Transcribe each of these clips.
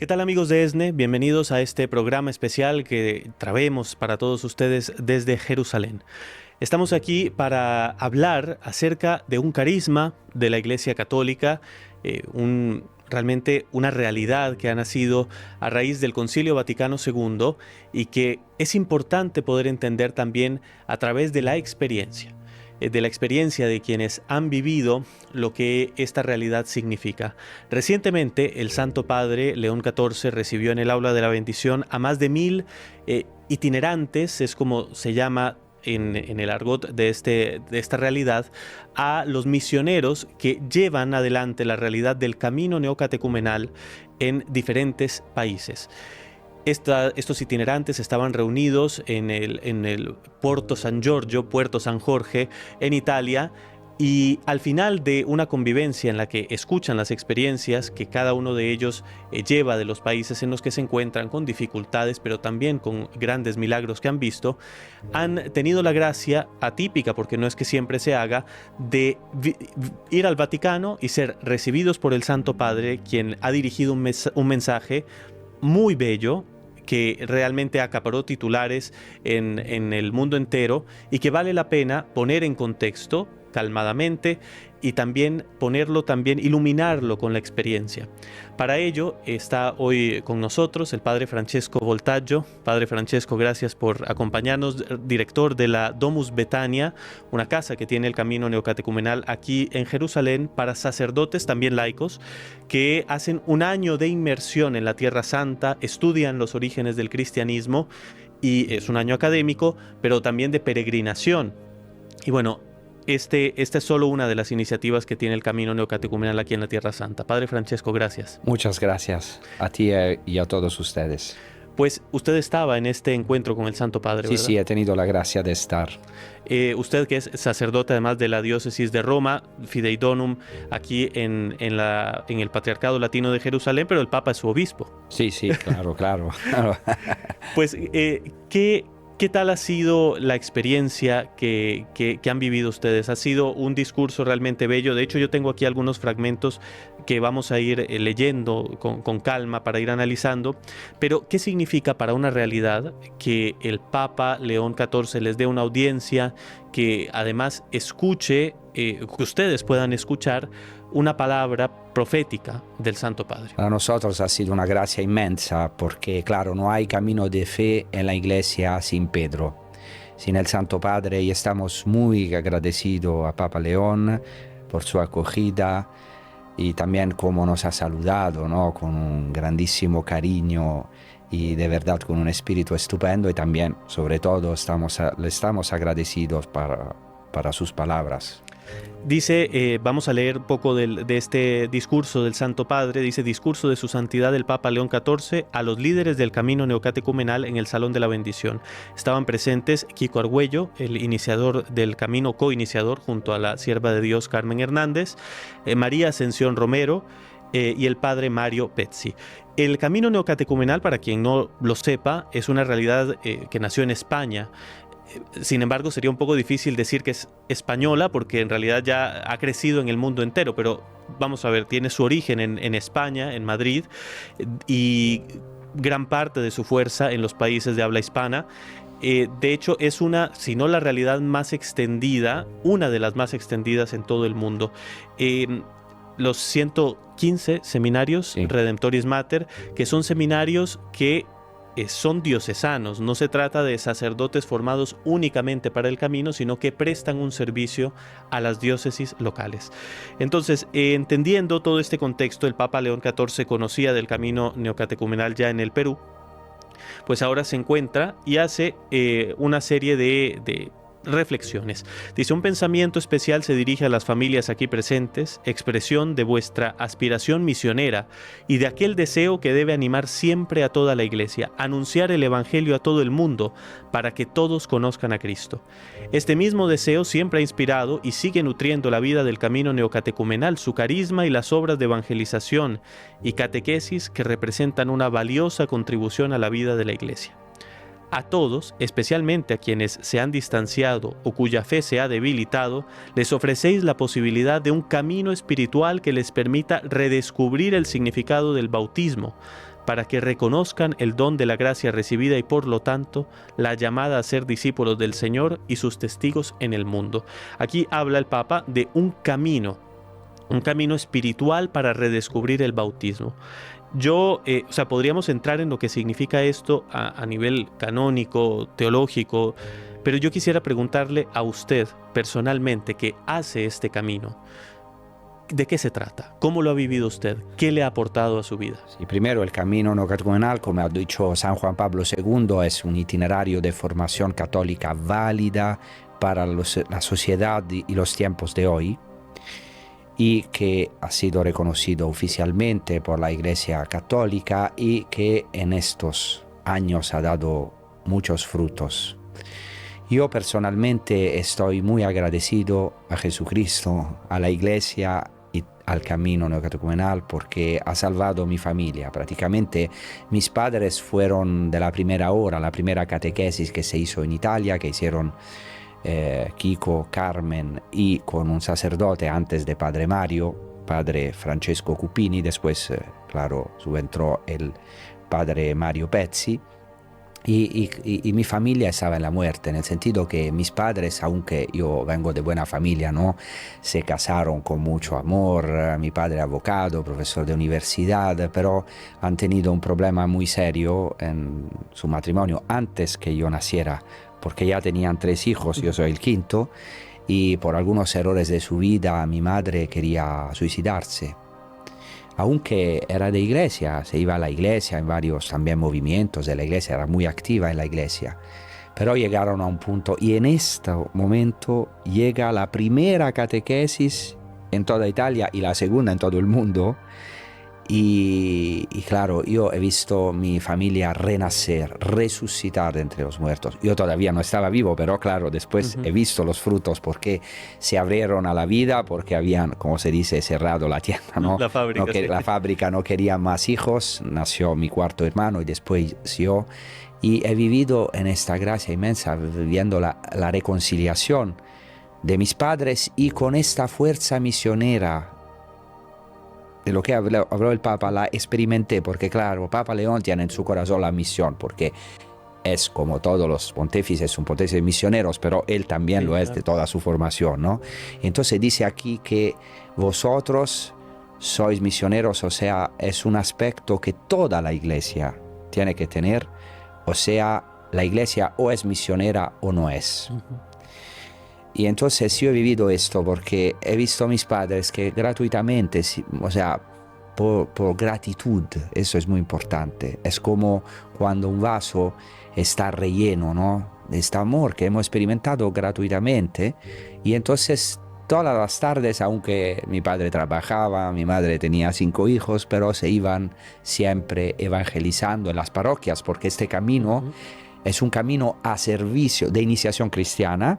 ¿Qué tal, amigos de ESNE? Bienvenidos a este programa especial que traemos para todos ustedes desde Jerusalén. Estamos aquí para hablar acerca de un carisma de la Iglesia Católica, realmente una realidad que ha nacido a raíz del Concilio Vaticano II y que es importante poder entender también a través de la experiencia de quienes han vivido lo que esta realidad significa. Recientemente, el Santo Padre León XIV recibió en el Aula de la Bendición a más de 1000 itinerantes, es como se llama en el argot de esta realidad, a los misioneros que llevan adelante la realidad del camino neocatecumenal en diferentes países. Estos itinerantes estaban reunidos en el Puerto San Jorge, en Italia, y al final de una convivencia en la que escuchan las experiencias que cada uno de ellos lleva de los países en los que se encuentran, con dificultades, pero también con grandes milagros que han visto, han tenido la gracia atípica, porque no es que siempre se haga, de ir al Vaticano y ser recibidos por el Santo Padre, quien ha dirigido un mensaje muy bello, que realmente acaparó titulares en el mundo entero y que vale la pena poner en contexto calmadamente y también iluminarlo con la experiencia. Para ello está hoy con nosotros el Padre Francesco Voltaggio. Padre Francesco, gracias por acompañarnos, director de la Domus Betania, una casa que tiene el camino neocatecumenal aquí en Jerusalén para sacerdotes, también laicos, que hacen un año de inmersión en la Tierra Santa, estudian los orígenes del cristianismo y es un año académico, pero también de peregrinación. Y bueno, esta es solo una de las iniciativas que tiene el Camino Neocatecumenal aquí en la Tierra Santa. Padre Francesco, gracias. Muchas gracias a ti y a todos ustedes. Pues usted estaba en este encuentro con el Santo Padre, ¿verdad? Sí, he tenido la gracia de estar. Usted, que es sacerdote además de la diócesis de Roma, Fidei Donum, aquí en el Patriarcado Latino de Jerusalén, pero el Papa es su obispo. Sí, claro. Pues, ¿qué tal ha sido la experiencia que han vivido ustedes? Ha sido un discurso realmente bello. De hecho, yo tengo aquí algunos fragmentos que vamos a ir leyendo con calma para ir analizando. Pero, ¿qué significa para una realidad que el Papa León XIV les dé una audiencia, que además escuche, que ustedes puedan escuchar una palabra profética del Santo Padre? Para nosotros ha sido una gracia inmensa porque, claro, no hay camino de fe en la Iglesia sin Pedro, sin el Santo Padre, y estamos muy agradecidos a Papa León por su acogida y también cómo nos ha saludado, ¿no? Con un grandísimo cariño y de verdad con un espíritu estupendo, y también, sobre todo, le estamos agradecidos para sus palabras. Dice, vamos a leer un poco de este discurso del Santo Padre. Dice: discurso de su santidad el Papa León XIV a los líderes del camino neocatecumenal en el Salón de la Bendición. Estaban presentes Kiko Argüello, el iniciador del camino, coiniciador, junto a la sierva de Dios Carmen Hernández, María Ascensión Romero y el Padre Mario Pezzi. El camino neocatecumenal, para quien no lo sepa, es una realidad que nació en España. Sin embargo, sería un poco difícil decir que es española, porque en realidad ya ha crecido en el mundo entero, pero vamos a ver, tiene su origen en España, en Madrid, y gran parte de su fuerza en los países de habla hispana. De hecho, es si no la realidad más extendida, una de las más extendidas en todo el mundo. Los 115 seminarios, sí, Redemptoris Mater, que son seminarios que son diocesanos. No se trata de sacerdotes formados únicamente para el camino, sino que prestan un servicio a las diócesis locales. Entonces, entendiendo todo este contexto, el Papa León XIV conocía del camino neocatecumenal ya en el Perú, pues ahora se encuentra y hace una serie de reflexiones. Dice: un pensamiento especial se dirige a las familias aquí presentes, expresión de vuestra aspiración misionera y de aquel deseo que debe animar siempre a toda la Iglesia, anunciar el Evangelio a todo el mundo para que todos conozcan a Cristo. Este mismo deseo siempre ha inspirado y sigue nutriendo la vida del camino neocatecumenal, su carisma y las obras de evangelización y catequesis que representan una valiosa contribución a la vida de la Iglesia. A todos, especialmente a quienes se han distanciado o cuya fe se ha debilitado, les ofrecéis la posibilidad de un camino espiritual que les permita redescubrir el significado del bautismo, para que reconozcan el don de la gracia recibida y por lo tanto la llamada a ser discípulos del Señor y sus testigos en el mundo. Aquí habla el Papa de un camino espiritual para redescubrir el bautismo. Podríamos entrar en lo que significa esto a nivel canónico, teológico, pero yo quisiera preguntarle a usted personalmente que hace este camino. ¿De qué se trata? ¿Cómo lo ha vivido usted? ¿Qué le ha aportado a su vida? Sí, primero, el camino neocatecumenal, como ha dicho San Juan Pablo II, es un itinerario de formación católica válida para la sociedad y los tiempos de hoy, y que ha sido reconocido oficialmente por la Iglesia Católica y que en estos años ha dado muchos frutos. Yo personalmente estoy muy agradecido a Jesucristo, a la Iglesia y al camino neocatecumenal porque ha salvado mi familia. Prácticamente mis padres fueron de la primera hora, la primera catequesis que se hizo en Italia, que hicieron Kiko, Carmen y con un sacerdote antes de Padre Mario, Padre Francesco Cupini, después, claro, subentró el Padre Mario Pezzi. Y mi familia estaba en la muerte, en el sentido que mis padres, aunque yo vengo de buena familia, ¿no?, se casaron con mucho amor. Mi padre abogado, profesor de universidad, pero han tenido un problema muy serio en su matrimonio antes que yo naciera, porque ya tenían 3 hijos, yo soy el quinto, y por algunos errores de su vida mi madre quería suicidarse. Aunque era de iglesia, se iba a la iglesia en varios también movimientos de la iglesia, era muy activa en la iglesia. Pero llegaron a un punto y en este momento llega la primera catequesis en toda Italia y la segunda en todo el mundo. Y claro, yo he visto mi familia renacer, resucitar de entre los muertos. Yo todavía no estaba vivo, pero claro, después he visto los frutos porque se abrieron a la vida, porque habían, como se dice, cerrado la tienda, ¿no? La fábrica, sí. La fábrica no quería más hijos, nació mi cuarto hermano y después yo. Y he vivido en esta gracia inmensa, viviendo la reconciliación de mis padres y con esta fuerza misionera de lo que habló el Papa, la experimenté, porque claro, Papa León tiene en su corazón la misión, porque es como todos los pontífices, un pontífice misioneros, pero él también sí, lo es, claro, de toda su formación, ¿no? Entonces dice aquí que vosotros sois misioneros, o sea, es un aspecto que toda la iglesia tiene que tener, o sea, la iglesia o es misionera o no es. Y entonces yo he vivido esto porque he visto a mis padres que gratuitamente, o sea, por gratitud, eso es muy importante. Es como cuando un vaso está relleno, ¿no?, de este amor que hemos experimentado gratuitamente. Y entonces todas las tardes, aunque mi padre trabajaba, mi madre tenía 5 hijos, pero se iban siempre evangelizando en las parroquias, porque este camino es un camino a servicio de iniciación cristiana,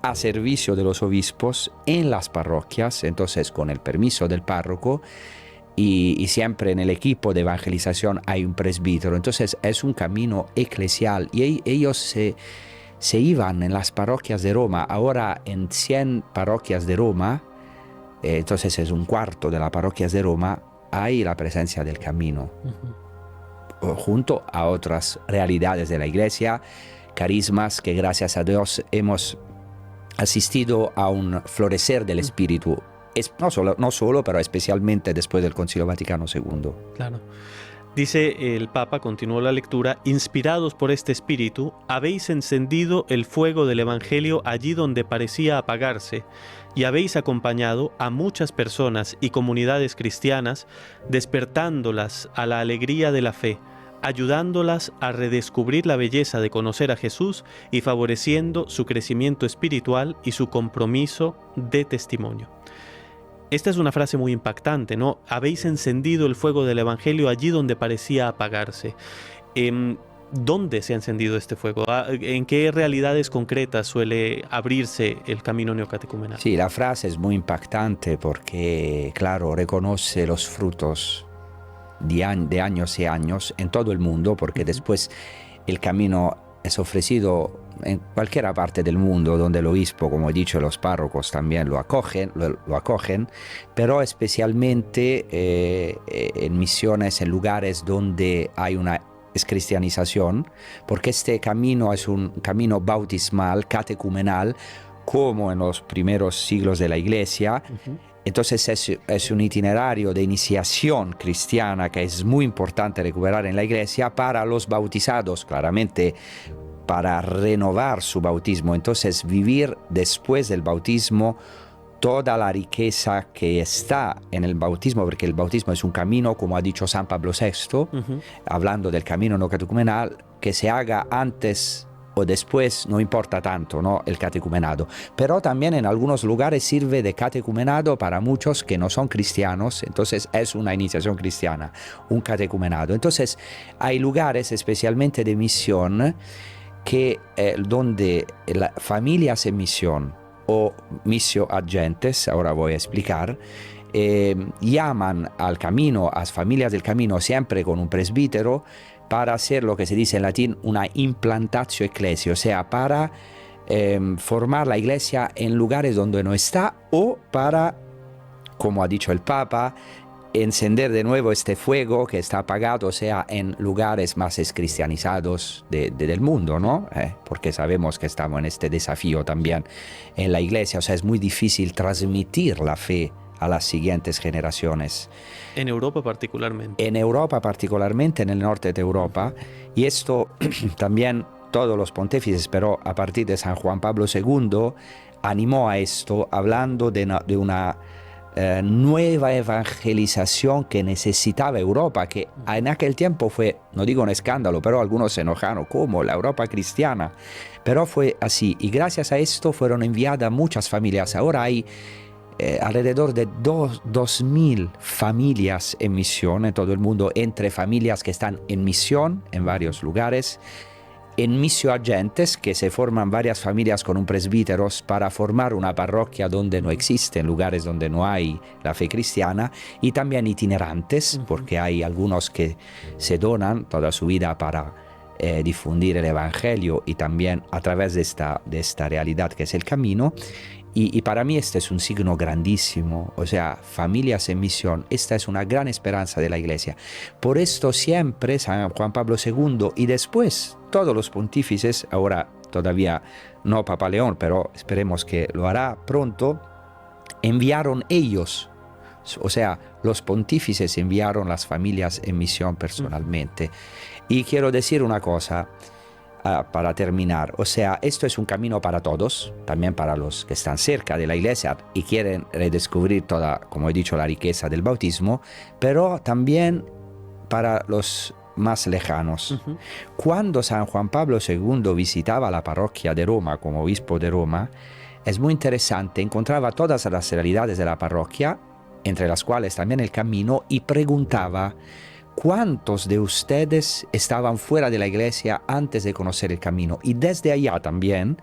a servicio de los obispos en las parroquias, entonces con el permiso del párroco, y siempre en el equipo de evangelización hay un presbítero. Entonces es un camino eclesial y ellos se iban en las parroquias de Roma. Ahora en 100 parroquias de Roma, entonces es un cuarto de las parroquias de Roma, hay la presencia del camino, junto a otras realidades de la iglesia, carismas que gracias a Dios hemos asistido a un florecer del espíritu, no solo, pero especialmente después del Concilio Vaticano II. Claro. Dice el Papa, continuó la lectura, inspirados por este espíritu, habéis encendido el fuego del Evangelio allí donde parecía apagarse, y habéis acompañado a muchas personas y comunidades cristianas, despertándolas a la alegría de la fe, ayudándolas a redescubrir la belleza de conocer a Jesús y favoreciendo su crecimiento espiritual y su compromiso de testimonio. Esta es una frase muy impactante, ¿no? Habéis encendido el fuego del Evangelio allí donde parecía apagarse. ¿Dónde se ha encendido este fuego? ¿En qué realidades concretas suele abrirse el camino neocatecumenal? Sí, la frase es muy impactante porque, claro, reconoce los frutos de años y años en todo el mundo, porque después el camino es ofrecido en cualquier parte del mundo donde el obispo, como he dicho, los párrocos también lo acogen, pero especialmente en misiones, en lugares donde hay una cristianización, porque este camino es un camino bautismal, catecumenal, como en los primeros siglos de la Iglesia. Entonces es un itinerario de iniciación cristiana que es muy importante recuperar en la Iglesia para los bautizados, claramente para renovar su bautismo. Entonces vivir después del bautismo toda la riqueza que está en el bautismo, porque el bautismo es un camino, como ha dicho San Pablo VI, hablando del camino no catecumenal, que se haga antes o después no importa tanto, ¿no?, el catecumenado, pero también en algunos lugares sirve de catecumenado para muchos que no son cristianos, entonces es una iniciación cristiana, un catecumenado. Entonces hay lugares especialmente de misión que donde familias en misión o missio agentes, ahora voy a explicar, llaman al camino, a las familias del camino, siempre con un presbítero, para hacer lo que se dice en latín una implantatio ecclesiae, o sea, para formar la iglesia en lugares donde no está, o para, como ha dicho el Papa, encender de nuevo este fuego que está apagado, o sea, en lugares más cristianizados del mundo, ¿no? Porque sabemos que estamos en este desafío también en la iglesia, o sea, es muy difícil transmitir la fe a las siguientes generaciones. En Europa particularmente. En Europa particularmente, en el norte de Europa. Y esto también todos los pontífices, pero a partir de San Juan Pablo II, animó a esto, hablando de una nueva evangelización que necesitaba Europa, que en aquel tiempo fue, no digo un escándalo, pero algunos se enojaron, como la Europa cristiana. Pero fue así, y gracias a esto fueron enviadas muchas familias. Ahora hay alrededor de 2.000 familias en misión en todo el mundo, entre familias que están en misión en varios lugares, en missio agentes, que se forman varias familias con un presbítero para formar una parroquia donde no existe, en lugares donde no hay la fe cristiana, y también itinerantes, porque hay algunos que se donan toda su vida para difundir el Evangelio y también a través de esta realidad que es el camino. Y para mí este es un signo grandísimo, o sea, familias en misión, esta es una gran esperanza de la Iglesia. Por esto siempre San Juan Pablo II y después todos los pontífices, ahora todavía no Papa León, pero esperemos que lo hará pronto, enviaron ellos, o sea, los pontífices enviaron las familias en misión personalmente. Y quiero decir una cosa, para terminar, o sea, esto es un camino para todos, también para los que están cerca de la iglesia y quieren redescubrir toda, como he dicho, la riqueza del bautismo, pero también para los más lejanos. Cuando San Juan Pablo II visitaba la parroquia de Roma como obispo de Roma, es muy interesante, encontraba todas las realidades de la parroquia, entre las cuales también el camino, y preguntaba: ¿cuántos de ustedes estaban fuera de la iglesia antes de conocer el camino? Y desde allá también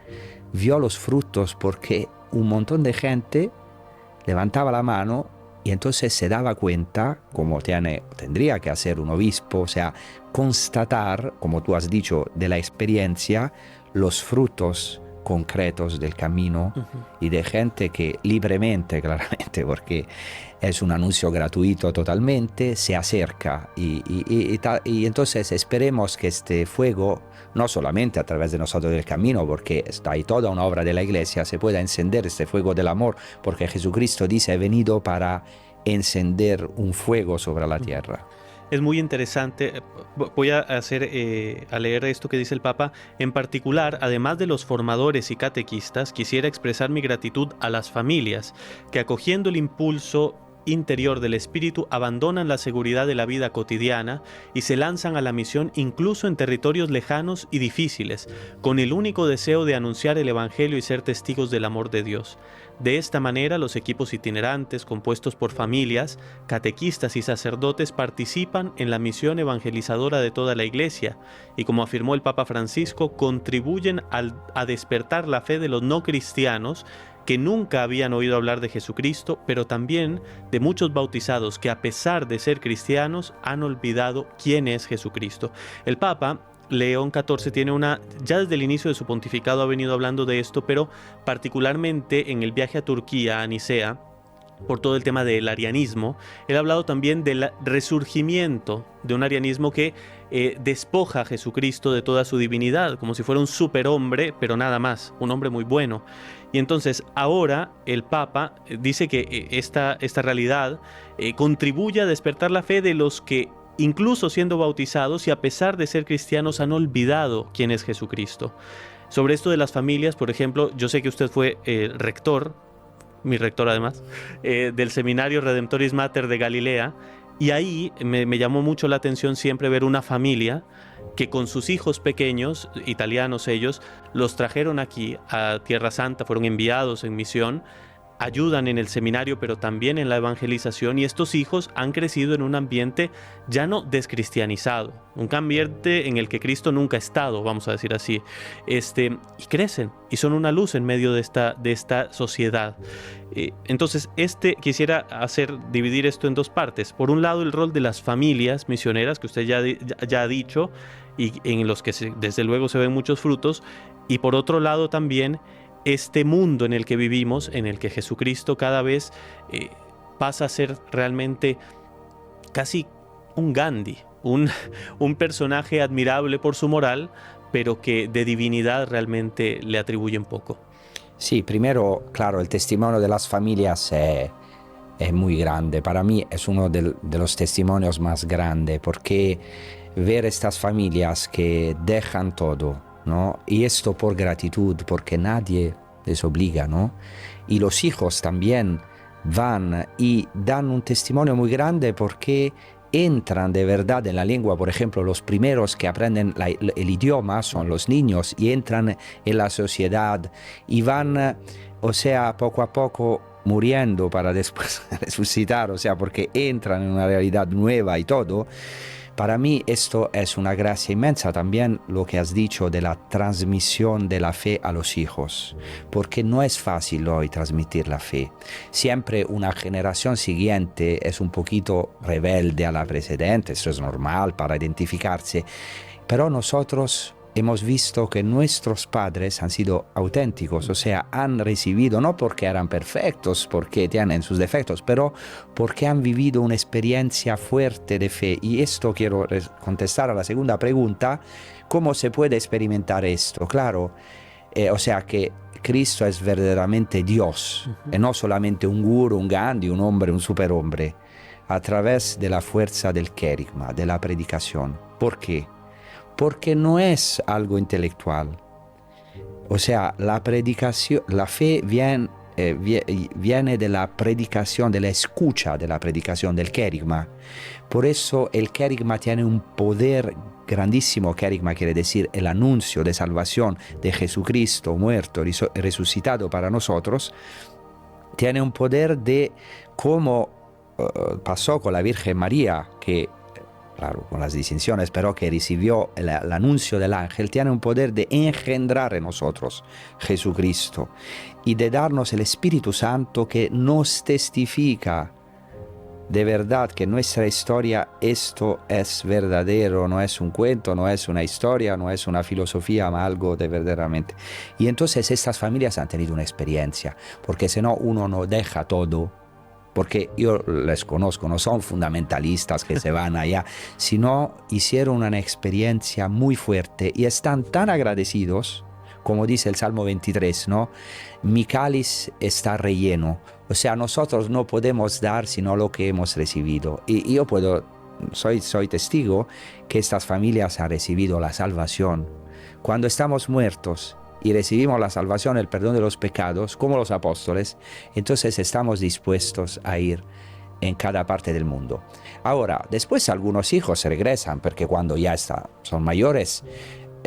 vio los frutos, porque un montón de gente levantaba la mano y entonces se daba cuenta, como tendría que hacer un obispo, o sea, constatar, como tú has dicho, de la experiencia, los frutos concretos del camino y de gente que libremente, claramente, porque es un anuncio gratuito totalmente, se acerca y entonces esperemos que este fuego, no solamente a través de nosotros del camino, porque está ahí toda una obra de la Iglesia, se pueda encender este fuego del amor, porque Jesucristo dice: he venido para encender un fuego sobre la tierra. Es muy interesante. Voy a leer esto que dice el Papa. En particular, además de los formadores y catequistas, quisiera expresar mi gratitud a las familias que, acogiendo el impulso interior del espíritu, abandonan la seguridad de la vida cotidiana y se lanzan a la misión incluso en territorios lejanos y difíciles, con el único deseo de anunciar el Evangelio y ser testigos del amor de Dios. De esta manera, los equipos itinerantes, compuestos por familias, catequistas y sacerdotes, participan en la misión evangelizadora de toda la Iglesia y, como afirmó el Papa Francisco, contribuyen a despertar la fe de los no cristianos que nunca habían oído hablar de Jesucristo, pero también de muchos bautizados que, a pesar de ser cristianos, han olvidado quién es Jesucristo. El Papa León XIV tiene ya desde el inicio de su pontificado ha venido hablando de esto, pero particularmente en el viaje a Turquía, a Nicea, por todo el tema del arianismo, él ha hablado también del resurgimiento de un arianismo que despoja a Jesucristo de toda su divinidad, como si fuera un superhombre, pero nada más, un hombre muy bueno. Y entonces ahora el Papa dice que esta realidad contribuye a despertar la fe de los que, incluso siendo bautizados y a pesar de ser cristianos, han olvidado quién es Jesucristo. Sobre esto de las familias, por ejemplo, yo sé que usted fue rector, mi rector además, del Seminario Redemptoris Mater de Galilea, y ahí me llamó mucho la atención siempre ver una familia que con sus hijos pequeños, italianos ellos, los trajeron aquí a Tierra Santa, fueron enviados en misión, ayudan en el seminario, pero también en la evangelización, y estos hijos han crecido en un ambiente ya no descristianizado, un ambiente en el que Cristo nunca ha estado, vamos a decir así, y crecen, y son una luz en medio de esta sociedad. Entonces, quisiera dividir esto en dos partes. Por un lado, el rol de las familias misioneras, que usted ya ha dicho, y en los que desde luego se ven muchos frutos, y por otro lado también, este mundo en el que vivimos, en el que Jesucristo cada vez pasa a ser realmente casi un Gandhi, un personaje admirable por su moral, pero que de divinidad realmente le atribuyen poco. Sí, primero, claro, el testimonio de las familias es muy grande. Para mí es uno de los testimonios más grandes, porque ver estas familias que dejan todo, ¿no? Y esto por gratitud, porque nadie les obliga, ¿no? Y los hijos también van y dan un testimonio muy grande porque entran de verdad en la lengua. Por ejemplo, los primeros que aprenden el idioma son los niños y entran en la sociedad y van, o sea, poco a poco muriendo para después resucitar, o sea, porque entran en una realidad nueva y todo. Para mí esto es una gracia inmensa, también lo que has dicho de la transmisión de la fe a los hijos, porque no es fácil hoy transmitir la fe. Siempre una generación siguiente es un poquito rebelde a la precedente, eso es normal para identificarse, pero nosotros hemos visto que nuestros padres han sido auténticos, o sea, han recibido, no porque eran perfectos, porque tienen sus defectos, pero porque han vivido una experiencia fuerte de fe. Y esto quiero contestar a la segunda pregunta, ¿cómo se puede experimentar esto? Claro, o sea que Cristo es verdaderamente Dios, y no solamente un guru, un Gandhi, un hombre, un superhombre, a través de la fuerza del querigma, de la predicación. ¿Por qué? Porque no es algo intelectual. O sea, la predicación, la fe viene de la predicación, de la escucha de la predicación, del querigma. Por eso el querigma tiene un poder grandísimo. Querigma quiere decir el anuncio de salvación de Jesucristo muerto y resucitado para nosotros. Tiene un poder de, como pasó con la Virgen María, que claro, con las distinciones, pero que recibió el anuncio del ángel, tiene un poder de engendrar en nosotros Jesucristo y de darnos el Espíritu Santo que nos testifica de verdad que nuestra historia, esto es verdadero, no es un cuento, no es una historia, no es una filosofía, sino algo de verdaderamente. Y entonces estas familias han tenido una experiencia, porque si no uno no deja todo. Porque yo les conozco, no son fundamentalistas que se van allá, sino hicieron una experiencia muy fuerte y están tan agradecidos, como dice el Salmo 23, ¿no? Mi cáliz está relleno. O sea, nosotros no podemos dar sino lo que hemos recibido. Y yo soy testigo que estas familias han recibido la salvación. Cuando estamos muertos y recibimos la salvación, el perdón de los pecados, como los apóstoles, entonces estamos dispuestos a ir en cada parte del mundo. Ahora, después algunos hijos regresan, porque cuando ya son mayores,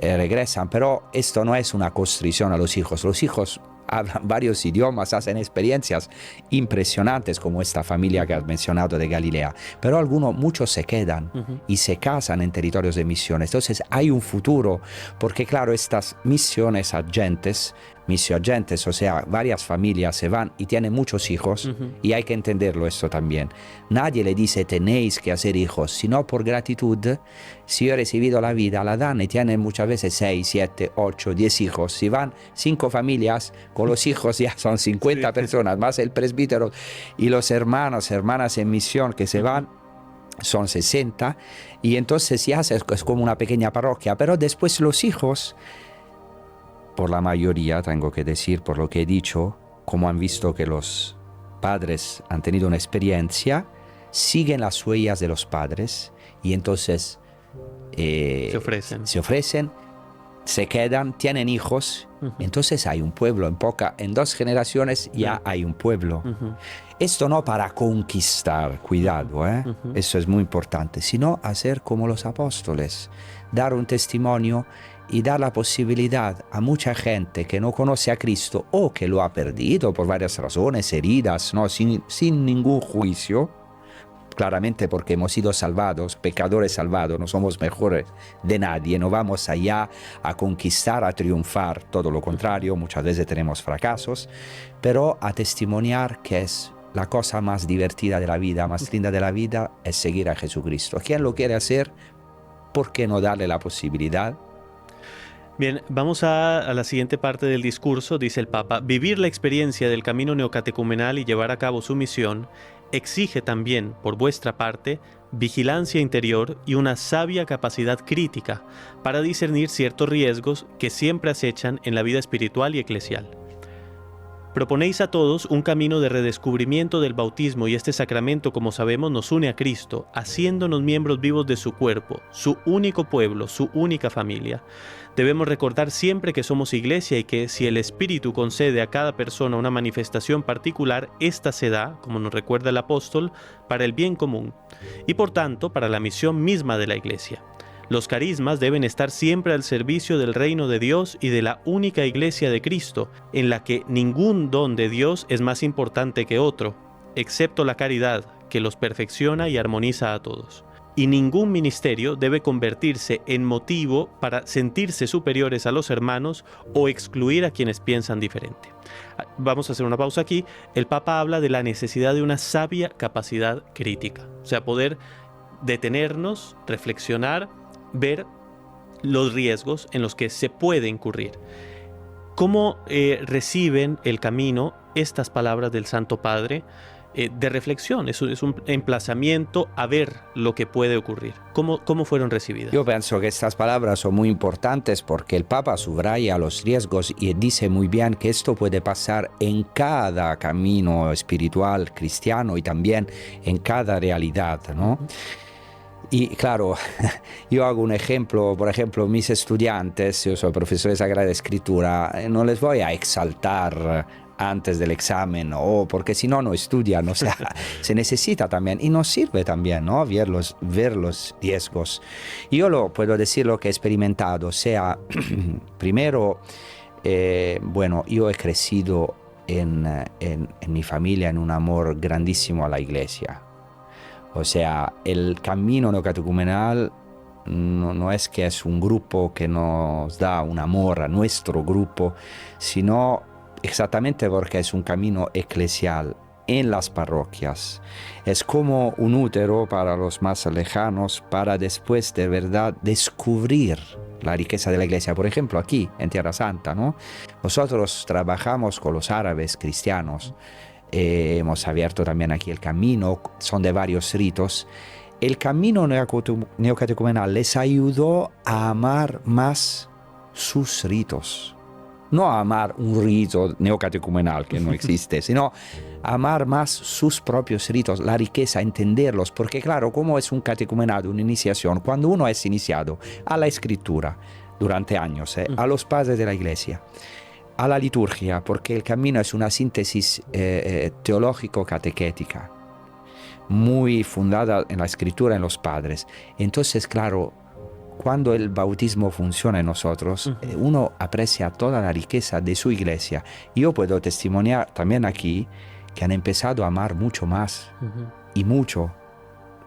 regresan, pero esto no es una constricción a los hijos. Los hijos hablan varios idiomas, hacen experiencias impresionantes como esta familia que has mencionado de Galilea, pero muchos se quedan y se casan en territorios de misiones. Entonces hay un futuro, porque claro, estas misiones agentes missio agentes, o sea, varias familias se van y tienen muchos hijos, y hay que entenderlo esto también. Nadie le dice tenéis que hacer hijos, sino por gratitud, si yo he recibido la vida, la dan y tienen muchas veces 6, 7, 8, 10 hijos. Si van 5 familias, con los hijos ya son 50 personas, más el presbítero y los hermanos, hermanas en misión que se van, son 60, y entonces ya es como una pequeña parroquia, pero después los hijos, por la mayoría, tengo que decir, por lo que he dicho, como han visto que los padres han tenido una experiencia, siguen las huellas de los padres y entonces se ofrecen, se quedan, tienen hijos, entonces hay un pueblo, en 2 generaciones ya hay un pueblo. Esto no para conquistar, cuidado, eso es muy importante, sino hacer como los apóstoles, dar un testimonio y dar la posibilidad a mucha gente que no conoce a Cristo o que lo ha perdido por varias razones, heridas, ¿no? sin ningún juicio, claramente porque hemos sido salvados, pecadores salvados, no somos mejores de nadie, no vamos allá a conquistar, a triunfar, todo lo contrario, muchas veces tenemos fracasos, pero a testimoniar que es la cosa más divertida de la vida, más linda de la vida, es seguir a Jesucristo. ¿Quién lo quiere hacer? ¿Por qué no darle la posibilidad? Bien, vamos a la siguiente parte del discurso. Dice el Papa: vivir la experiencia del camino neocatecumenal y llevar a cabo su misión exige también, por vuestra parte, vigilancia interior y una sabia capacidad crítica para discernir ciertos riesgos que siempre acechan en la vida espiritual y eclesial. Proponéis a todos un camino de redescubrimiento del bautismo, y este sacramento, como sabemos, nos une a Cristo, haciéndonos miembros vivos de su cuerpo, su único pueblo, su única familia. Debemos recordar siempre que somos Iglesia y que si el Espíritu concede a cada persona una manifestación particular, ésta se da, como nos recuerda el apóstol, para el bien común y por tanto para la misión misma de la Iglesia. Los carismas deben estar siempre al servicio del reino de Dios y de la única Iglesia de Cristo, en la que ningún don de Dios es más importante que otro, excepto la caridad, que los perfecciona y armoniza a todos. Y ningún ministerio debe convertirse en motivo para sentirse superiores a los hermanos o excluir a quienes piensan diferente. Vamos a hacer una pausa aquí. El Papa habla de la necesidad de una sabia capacidad crítica, o sea, poder detenernos, reflexionar, ver los riesgos en los que se puede incurrir. ¿Cómo reciben el camino estas palabras del Santo Padre de reflexión? Es un emplazamiento a ver lo que puede ocurrir. ¿Cómo fueron recibidas? Yo pienso que estas palabras son muy importantes porque el Papa subraya los riesgos y dice muy bien que esto puede pasar en cada camino espiritual cristiano y también en cada realidad, ¿no? Y claro, yo hago un ejemplo, por ejemplo, mis estudiantes, yo soy profesor de Sagrada Escritura, no les voy a exaltar antes del examen, porque si no, no estudian, o sea, se necesita también, y nos sirve también, ¿no? Ver los riesgos. Yo lo puedo decir lo que he experimentado, o sea, primero, bueno, yo he crecido en mi familia en un amor grandísimo a la Iglesia. O sea, el camino neocatecumenal no es que es un grupo que nos da un amor a nuestro grupo, sino exactamente porque es un camino eclesial en las parroquias. Es como un útero para los más lejanos, para después de verdad descubrir la riqueza de la Iglesia. Por ejemplo, aquí en Tierra Santa, ¿no? Nosotros trabajamos con los árabes cristianos. Hemos abierto también aquí el camino, son de varios ritos. El camino neocatecumenal les ayudó a amar más sus ritos. No a amar un rito neocatecumenal que no existe, sino a amar más sus propios ritos, la riqueza, entenderlos. Porque claro, como es un catecumenado, una iniciación, cuando uno es iniciado a la escritura durante años, a los padres de la Iglesia, a la liturgia, porque el camino es una síntesis teológico-catequética, muy fundada en la escritura, en los padres. Entonces, claro, cuando el bautismo funciona en nosotros, uno aprecia toda la riqueza de su Iglesia. Yo puedo testimoniar también aquí que han empezado a amar mucho más y mucho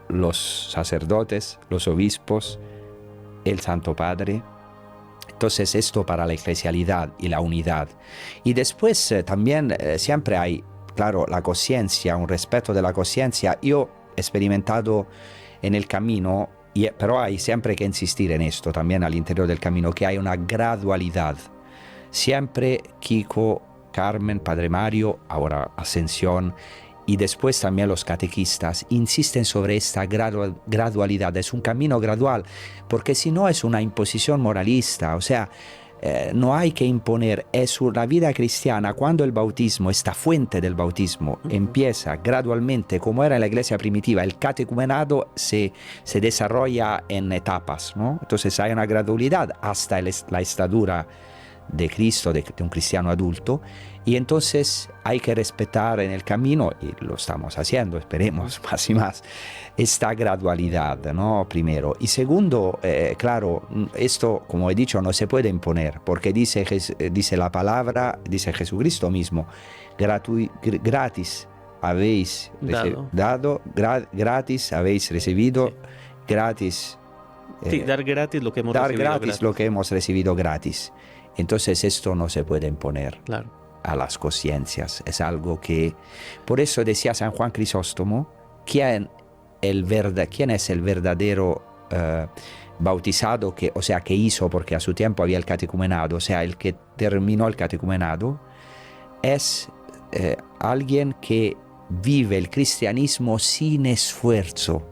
los sacerdotes, los obispos, el Santo Padre, Entonces esto para la eclesialidad y la unidad. Y después también siempre hay, claro, la conciencia, un respeto de la conciencia. Yo he experimentado en el camino, pero hay siempre que insistir en esto también al interior del camino, que hay una gradualidad. Siempre Kiko, Carmen, Padre Mario, ahora Ascensión, y después también los catequistas insisten sobre esta gradualidad. Es un camino gradual, porque si no es una imposición moralista, o sea, no hay que imponer. Es una vida cristiana. Cuando el bautismo, esta fuente del bautismo, empieza gradualmente, como era en la iglesia primitiva, el catecumenado se desarrolla en etapas, ¿no? Entonces hay una gradualidad hasta la estadura de Cristo, de un cristiano adulto, y entonces hay que respetar en el camino, y lo estamos haciendo, esperemos más y más, esta gradualidad, ¿no? Primero. Y segundo, claro, esto, como he dicho, no se puede imponer, porque dice la palabra, dice Jesucristo mismo, gratis habéis dado, gratis habéis recibido, gratis. Sí, dar gratis lo que hemos recibido gratis. Lo que hemos recibido gratis. Entonces esto no se puede imponer a las conciencias. Es algo que... Por eso decía San Juan Crisóstomo, ¿quién es el verdadero bautizado, que hizo, porque a su tiempo había el catecumenado, o sea, el que terminó el catecumenado, es alguien que vive el cristianismo sin esfuerzo.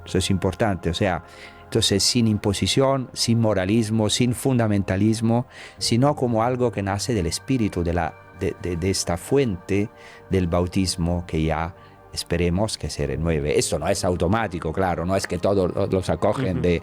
Eso es importante, o sea... Entonces, sin imposición, sin moralismo, sin fundamentalismo, sino como algo que nace del espíritu, de esta fuente del bautismo que ya esperemos que se renueve. Esto no es automático, claro, no es que todos los acogen de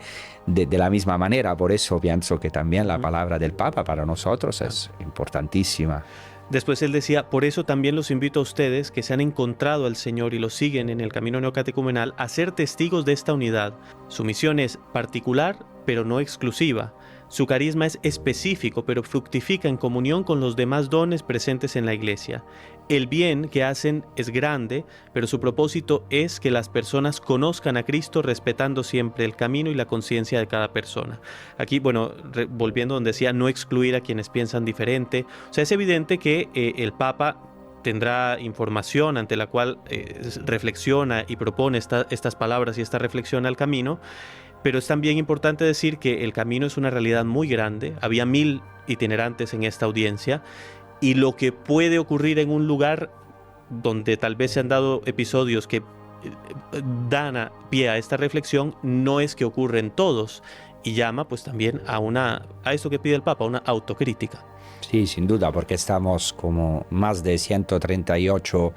la misma manera. Por eso pienso que también la palabra del Papa para nosotros es importantísima. Después él decía, por eso también los invito a ustedes que se han encontrado al Señor y lo siguen en el camino neocatecumenal a ser testigos de esta unidad. Su misión es particular, pero no exclusiva. Su carisma es específico, pero fructifica en comunión con los demás dones presentes en la Iglesia. El bien que hacen es grande, pero su propósito es que las personas conozcan a Cristo respetando siempre el camino y la conciencia de cada persona. Aquí, bueno, volviendo donde decía, no excluir a quienes piensan diferente. O sea, es evidente que el Papa tendrá información ante la cual reflexiona y propone estas palabras y esta reflexión al camino. Pero es también importante decir que el camino es una realidad muy grande. Había 1000 itinerantes en esta audiencia. Y lo que puede ocurrir en un lugar donde tal vez se han dado episodios que dan pie a esta reflexión, no es que ocurren todos. Y llama pues también a esto que pide el Papa, una autocrítica. Sí, sin duda, porque estamos como más de 138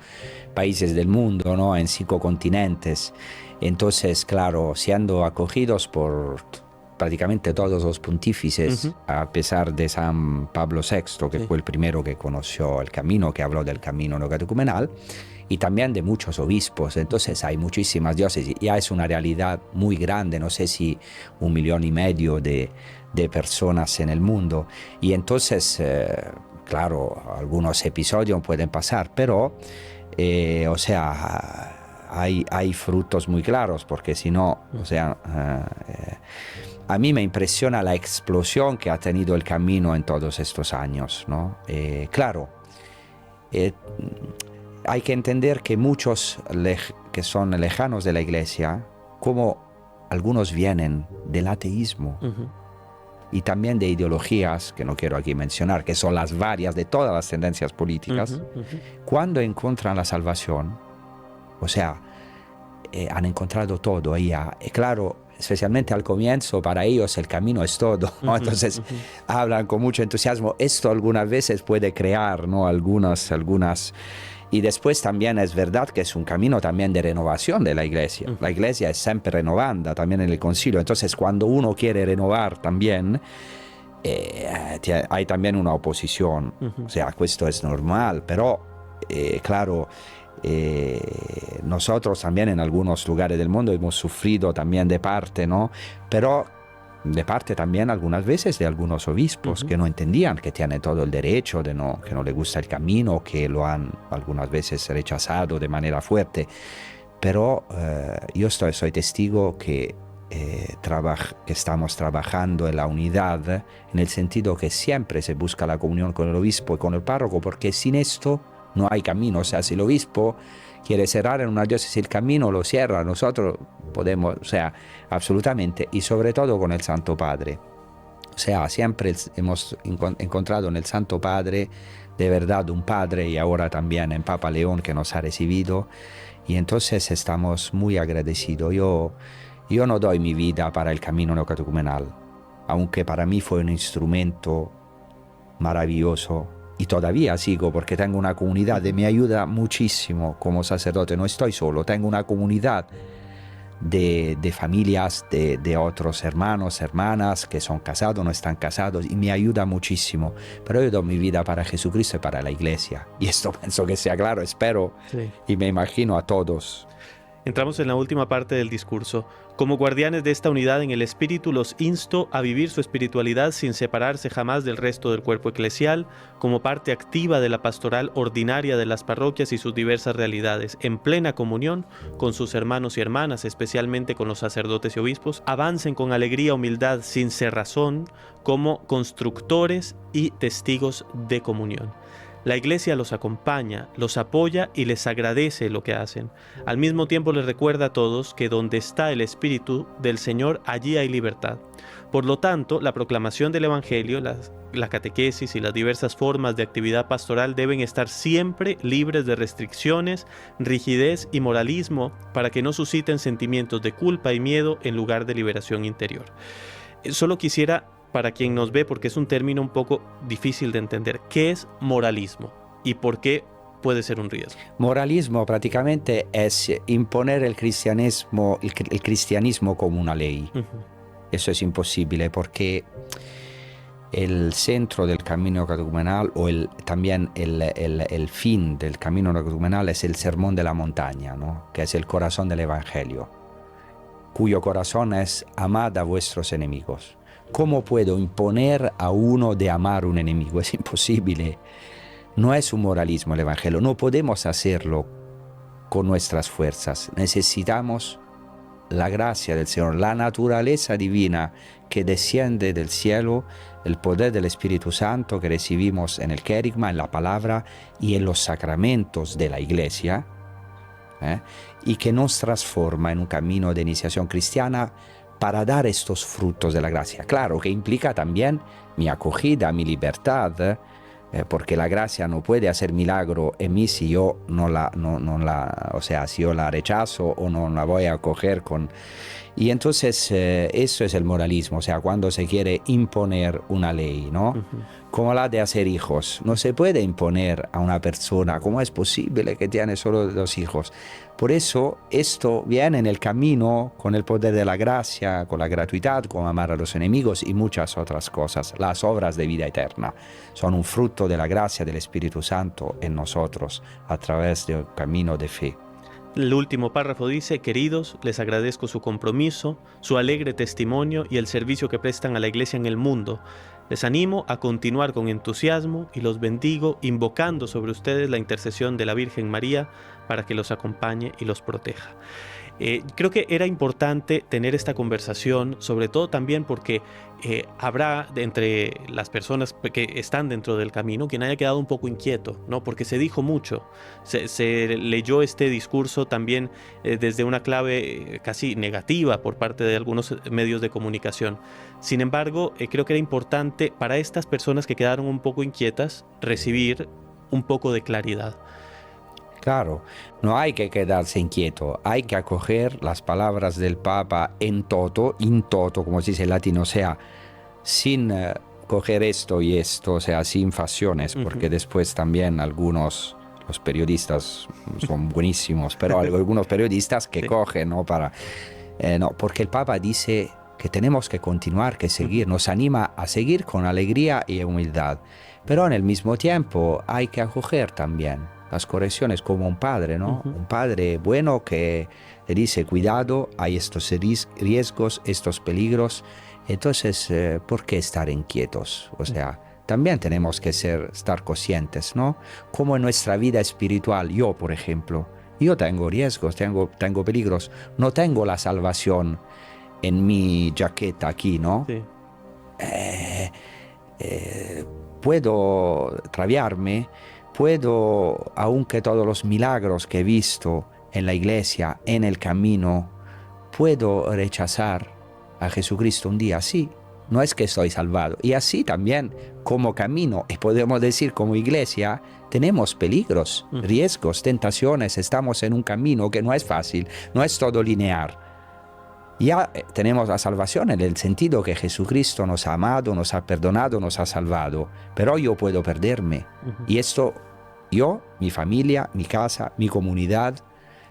países del mundo, ¿no? En 5 continentes. Entonces, claro, siendo acogidos por prácticamente todos los pontífices, a pesar de San Pablo VI, que fue el primero que conoció el camino, que habló del camino neocatecumenal, y también de muchos obispos. Entonces hay muchísimas diócesis, ya es una realidad muy grande, no sé si 1,5 millones de personas en el mundo. Y entonces, claro, algunos episodios pueden pasar, pero, o sea, hay frutos muy claros, porque si no, o sea, a mí me impresiona la explosión que ha tenido el camino en todos estos años, ¿no? Claro, hay que entender que muchos que son lejanos de la Iglesia, como algunos vienen del ateísmo y también de ideologías que no quiero aquí mencionar, que son las varias de todas las tendencias políticas, cuando encuentran la salvación, o sea, han encontrado todo allá. Y claro, especialmente al comienzo, para ellos el camino es todo, ¿no? Entonces hablan con mucho entusiasmo. Esto algunas veces puede crear, ¿no? algunas. Y después también es verdad que es un camino también de renovación de la Iglesia. La Iglesia es siempre renovando, también en el concilio. Entonces cuando uno quiere renovar también, hay también una oposición. O sea, esto es normal, pero claro, nosotros también en algunos lugares del mundo hemos sufrido también de parte, ¿no? Pero de parte también algunas veces de algunos obispos que no entendían que tienen todo el derecho, que no les gusta el camino, que lo han algunas veces rechazado de manera fuerte. Pero yo soy testigo que que estamos trabajando en la unidad, en el sentido que siempre se busca la comunión con el obispo y con el párroco, porque sin esto no hay camino. O sea, si el obispo quiere cerrar en una diócesis el camino, lo cierra. Nosotros podemos, o sea, absolutamente, y sobre todo con el Santo Padre. O sea, siempre hemos encontrado en el Santo Padre de verdad un Padre, y ahora también en Papa León, que nos ha recibido, y entonces estamos muy agradecidos. Yo no doy mi vida para el camino neocatecumenal, aunque para mí fue un instrumento maravilloso, y todavía sigo porque tengo una comunidad que me ayuda muchísimo como sacerdote. No estoy solo, tengo una comunidad de familias, de otros hermanos, hermanas que son casados, no están casados, y me ayuda muchísimo. Pero yo doy mi vida para Jesucristo y para la Iglesia. Y esto pienso que sea claro, espero, sí. Y me imagino a todos. Entramos en la última parte del discurso. Como guardianes de esta unidad en el Espíritu, los insto a vivir su espiritualidad sin separarse jamás del resto del cuerpo eclesial, como parte activa de la pastoral ordinaria de las parroquias y sus diversas realidades, en plena comunión con sus hermanos y hermanas, especialmente con los sacerdotes y obispos. Avancen con alegría, humildad, sin cerrazón, como constructores y testigos de comunión. La Iglesia los acompaña, los apoya y les agradece lo que hacen. Al mismo tiempo les recuerda a todos que donde está el Espíritu del Señor, allí hay libertad. Por lo tanto, la proclamación del Evangelio, la catequesis y las diversas formas de actividad pastoral deben estar siempre libres de restricciones, rigidez y moralismo, para que no susciten sentimientos de culpa y miedo en lugar de liberación interior. Solo quisiera, para quien nos ve, porque es un término un poco difícil de entender, ¿qué es moralismo y por qué puede ser un riesgo? Moralismo prácticamente es imponer el cristianismo como una ley. Eso es imposible, porque el centro del camino catecumenal, o también el fin del camino catecumenal, es el sermón de la montaña, ¿no? Que es el corazón del Evangelio, cuyo corazón es: amad a vuestros enemigos. ¿Cómo puedo imponer a uno de amar un enemigo? Es imposible. No es un moralismo el Evangelio. No podemos hacerlo con nuestras fuerzas. Necesitamos la gracia del Señor, la naturaleza divina que desciende del cielo, el poder del Espíritu Santo que recibimos en el querigma, en la palabra y en los sacramentos de la Iglesia, y que nos transforma en un camino de iniciación cristiana para dar estos frutos de la gracia. Claro que implica también mi acogida, mi libertad, porque la gracia no puede hacer milagro en mí si yo si yo la rechazo o no la voy a acoger con... Y entonces eso es el moralismo, o sea, cuando se quiere imponer una ley, ¿no? Como la de hacer hijos. No se puede imponer a una persona. ¿Cómo es posible que tiene solo 2 hijos? Por eso esto viene en el camino con el poder de la gracia, con la gratuidad, con amar a los enemigos y muchas otras cosas. Las obras de vida eterna son un fruto de la gracia del Espíritu Santo en nosotros a través del camino de fe. El último párrafo dice: queridos, les agradezco su compromiso, su alegre testimonio y el servicio que prestan a la Iglesia en el mundo. Les animo a continuar con entusiasmo y los bendigo, invocando sobre ustedes la intercesión de la Virgen María para que los acompañe y los proteja. Creo que era importante tener esta conversación, sobre todo también porque habrá entre las personas que están dentro del camino quien haya quedado un poco inquieto, ¿no? Porque se dijo mucho, se leyó este discurso también desde una clave casi negativa por parte de algunos medios de comunicación. Sin embargo, creo que era importante para estas personas que quedaron un poco inquietas recibir un poco de claridad. Claro, no hay que quedarse inquieto, hay que acoger las palabras del Papa in toto, como se dice en latín, o sea, sin coger esto y esto, o sea, sin facciones, porque después también los periodistas son buenísimos, pero algunos periodistas que cogen, ¿no? Porque el Papa dice que tenemos que continuar, que seguir, nos anima a seguir con alegría y humildad, pero en el mismo tiempo hay que acoger también las correcciones como un padre, ¿no? Un padre bueno que le dice: cuidado, hay estos riesgos, estos peligros. Entonces, ¿por qué estar inquietos? O sea, también tenemos que estar conscientes, ¿no? Como en nuestra vida espiritual, yo, por ejemplo, yo tengo riesgos, tengo peligros, no tengo la salvación en mi jaqueta aquí, ¿no? Sí. Puedo traviarme, puedo, aunque todos los milagros que he visto en la iglesia, en el camino, puedo rechazar a Jesucristo un día, sí. No es que estoy salvado. Y así también como camino, y podemos decir como iglesia, tenemos peligros, riesgos, tentaciones, estamos en un camino que no es fácil, no es todo lineal. Ya tenemos la salvación en el sentido que Jesucristo nos ha amado, nos ha perdonado, nos ha salvado, pero yo puedo perderme. Y esto, yo, mi familia, mi casa, mi comunidad,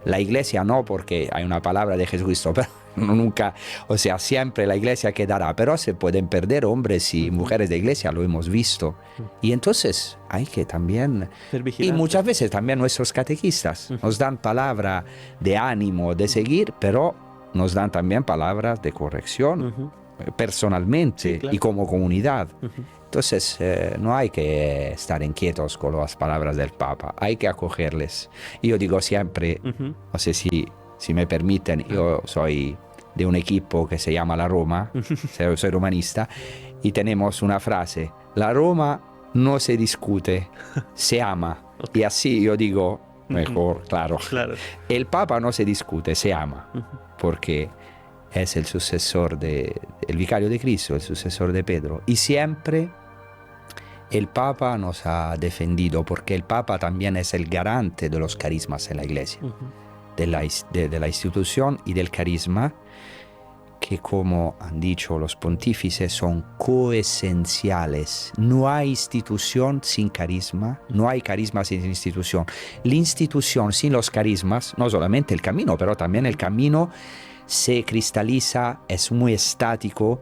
la iglesia no, porque hay una palabra de Jesucristo, pero nunca, o sea, siempre la iglesia quedará, pero se pueden perder hombres y mujeres de iglesia, lo hemos visto. Y entonces hay que también, y muchas veces también nuestros catequistas nos dan palabra de ánimo, de seguir, pero nos dan también palabras de corrección personalmente, sí, claro, y como comunidad. Entonces no hay que estar inquietos con las palabras del Papa, hay que acogerles. Y yo digo siempre, no sé si me permiten, yo soy de un equipo que se llama la Roma, soy romanista, y tenemos una frase: la Roma no se discute, se ama. Y así yo digo, mejor, claro. El Papa no se discute, se ama, porque es el sucesor el vicario de Cristo, el sucesor de Pedro. Y siempre el Papa nos ha defendido, porque el Papa también es el garante de los carismas en la Iglesia, de la institución y del carisma, que, como han dicho los pontífices, son coesenciales. No hay institución sin carisma, no hay carisma sin institución. La institución sin los carismas, no solamente el camino, pero también el camino se cristaliza, es muy estático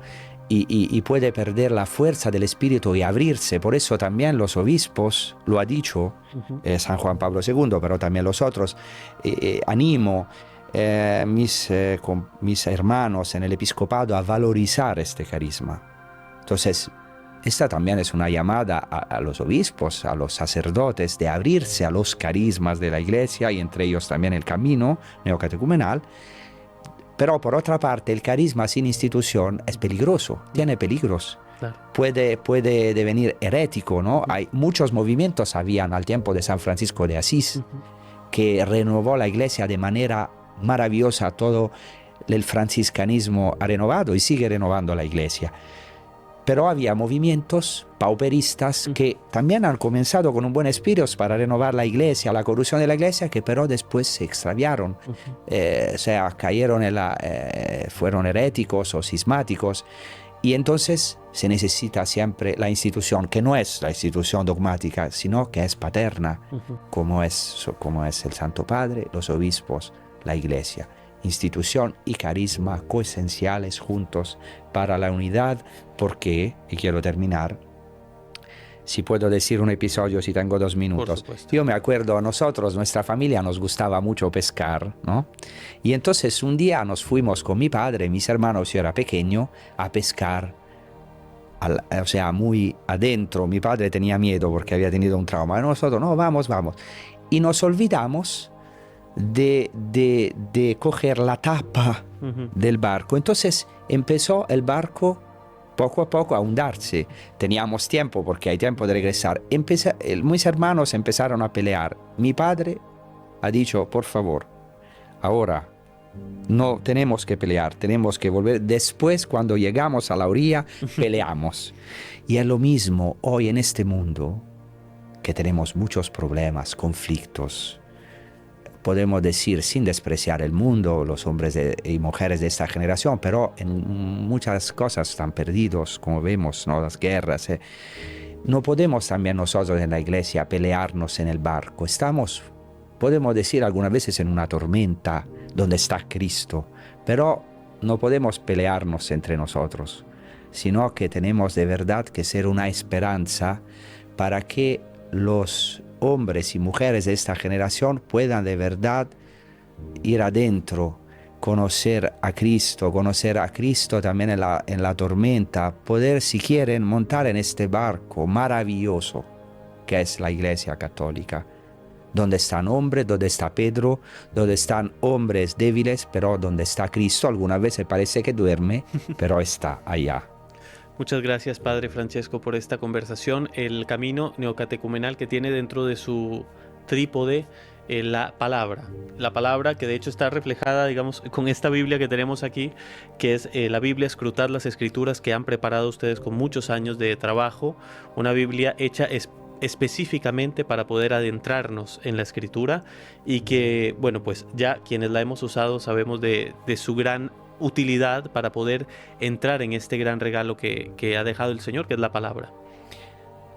y puede perder la fuerza del Espíritu y abrirse. Por eso también los obispos, lo ha dicho San Juan Pablo II, pero también los otros, animo mis hermanos en el episcopado a valorizar este carisma. Entonces, esta también es una llamada a los obispos, a los sacerdotes, de abrirse a los carismas de la Iglesia, y entre ellos también el camino neocatecumenal. Pero por otra parte, el carisma sin institución es peligroso, tiene peligros. Claro. Puede devenir herético, ¿no? Hay muchos movimientos, habían al tiempo de San Francisco de Asís, que renovó la Iglesia de manera maravillosa. Todo el franciscanismo ha renovado y sigue renovando la Iglesia. Pero había movimientos pauperistas que también han comenzado con un buen espíritu para renovar la Iglesia, la corrupción de la Iglesia, que pero después se extraviaron, o sea, cayeron fueron heréticos o cismáticos. Y entonces se necesita siempre la institución, que no es la institución dogmática, sino que es paterna, como es el Santo Padre, los obispos, la Iglesia. Institución y carisma coesenciales juntos para la unidad, porque, y quiero terminar, si puedo decir un episodio, si tengo 2 minutos. Yo me acuerdo, a nosotros, nuestra familia, nos gustaba mucho pescar, ¿no? Y entonces un día nos fuimos con mi padre, mis hermanos, yo era pequeño, a pescar, o sea, muy adentro. Mi padre tenía miedo porque había tenido un trauma. Y nosotros, no, vamos. Y nos olvidamos de coger la tapa del barco. Entonces empezó el barco poco a poco a hundirse. Teníamos tiempo, porque hay tiempo de regresar. Mis hermanos empezaron a pelear. Mi padre ha dicho: por favor, ahora no tenemos que pelear, tenemos que volver. Después, cuando llegamos a la orilla, peleamos. Y es lo mismo hoy en este mundo, que tenemos muchos problemas, conflictos. Podemos decir, sin despreciar el mundo, los hombres y mujeres de esta generación, pero en muchas cosas están perdidos, como vemos, ¿no? Las guerras. No podemos también nosotros en la Iglesia pelearnos en el barco. Estamos, podemos decir algunas veces, en una tormenta donde está Cristo, pero no podemos pelearnos entre nosotros, sino que tenemos de verdad que ser una esperanza para que los hombres y mujeres de esta generación puedan de verdad ir adentro, conocer a Cristo también en la tormenta, poder, si quieren, montar en este barco maravilloso que es la Iglesia Católica, donde están hombres, donde está Pedro, donde están hombres débiles, pero donde está Cristo. Algunas veces parece que duerme, pero está allá. Muchas gracias, Padre Francesco, por esta conversación. El camino neocatecumenal que tiene dentro de su trípode la palabra que de hecho está reflejada, digamos, con esta Biblia que tenemos aquí, que es la Biblia Escrutar las Escrituras, que han preparado ustedes con muchos años de trabajo, una Biblia hecha específicamente para poder adentrarnos en la Escritura, y que, bueno, pues ya quienes la hemos usado sabemos de su gran utilidad para poder entrar en este gran regalo que ha dejado el Señor, que es la palabra.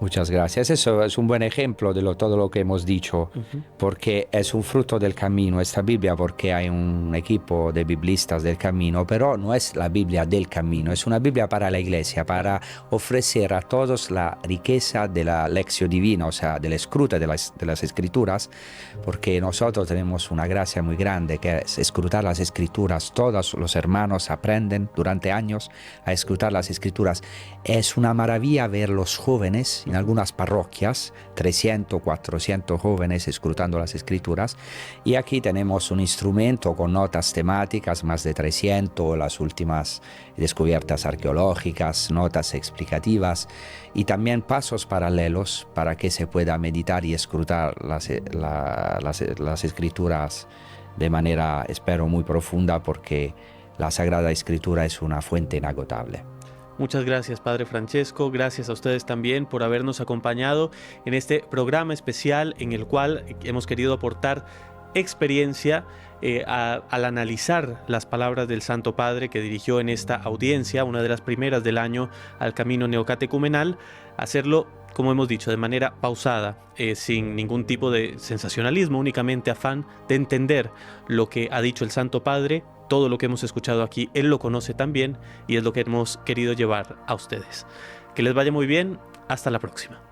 Muchas gracias. Eso es un buen ejemplo de todo lo que hemos dicho, porque es un fruto del camino esta Biblia, porque hay un equipo de biblistas del camino, pero no es la Biblia del camino, es una Biblia para la iglesia, para ofrecer a todos la riqueza de la lección divina, o sea, del escruta de las escrituras, porque nosotros tenemos una gracia muy grande, que es escrutar las escrituras. Todos los hermanos aprenden durante años a escrutar las escrituras. Es una maravilla ver los jóvenes en algunas parroquias, 300, 400 jóvenes escrutando las escrituras, y aquí tenemos un instrumento con notas temáticas, más de 300, las últimas descubiertas arqueológicas, notas explicativas y también pasos paralelos para que se pueda meditar y escrutar las escrituras de manera, espero, muy profunda, porque la Sagrada Escritura es una fuente inagotable. Muchas gracias, Padre Francesco. Gracias a ustedes también por habernos acompañado en este programa especial en el cual hemos querido aportar experiencia al analizar las palabras del Santo Padre que dirigió en esta audiencia, una de las primeras del año al camino neocatecumenal, hacerlo, como hemos dicho, de manera pausada, sin ningún tipo de sensacionalismo, únicamente afán de entender lo que ha dicho el Santo Padre. Todo lo que hemos escuchado aquí, Él lo conoce también, y es lo que hemos querido llevar a ustedes. Que les vaya muy bien. Hasta la próxima.